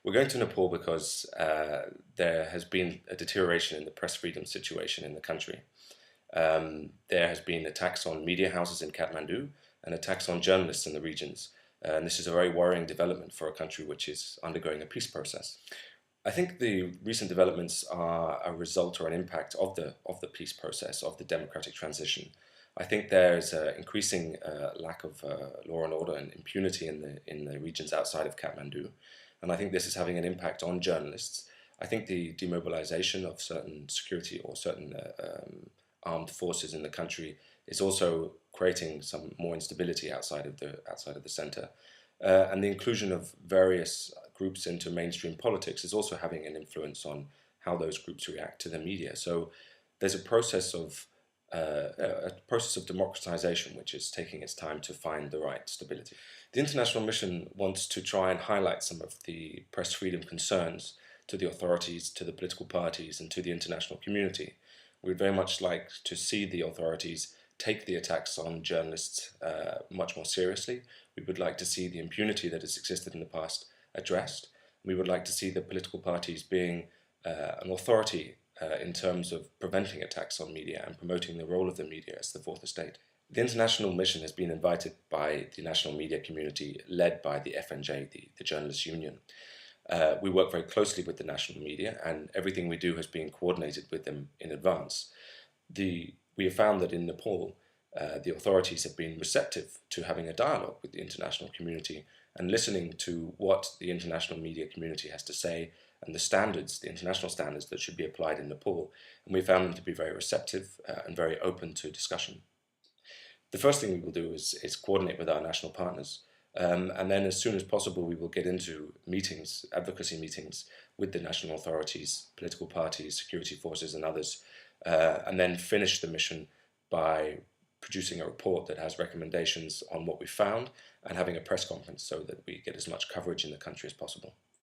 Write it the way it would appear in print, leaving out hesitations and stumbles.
We're going to Nepal because there has been a deterioration in the press freedom situation in the country. There has been attacks on media houses in Kathmandu and attacks on journalists in the regions. And this is a very worrying development for a country which is undergoing a peace process. I think the recent developments are a result or an impact of the peace process, of the democratic transition. I think there's an increasing lack of law and order and impunity in the regions outside of Kathmandu, and I think this is having an impact on journalists. I think the demobilization of certain security or certain armed forces in the country is also creating some more instability outside of the center, and the inclusion of various groups into mainstream politics is also having an influence on how those groups react to the media. So there's a process of democratization which is taking its time to find the right stability. The international mission wants to try and highlight some of the press freedom concerns to the authorities, to the political parties, and to the international community. We'd very much like to see the authorities take the attacks on journalists much more seriously. We would like to see the impunity that has existed in the past addressed. We would like to see the political parties being an authority in terms of preventing attacks on media and promoting the role of the media as the fourth estate. The international mission has been invited by the national media community led by the FNJ, the Journalists' Union. We work very closely with the national media, and everything we do has been coordinated with them in advance. We have found that in Nepal, the authorities have been receptive to having a dialogue with the international community and listening to what the international media community has to say and the standards, the international standards that should be applied in Nepal. And we found them to be very receptive and very open to discussion. The first thing we will do is coordinate with our national partners. And then as soon as possible, we will get into meetings, advocacy meetings with the national authorities, political parties, security forces and others, and then finish the mission by producing a report that has recommendations on what we found and having a press conference so that we get as much coverage in the country as possible.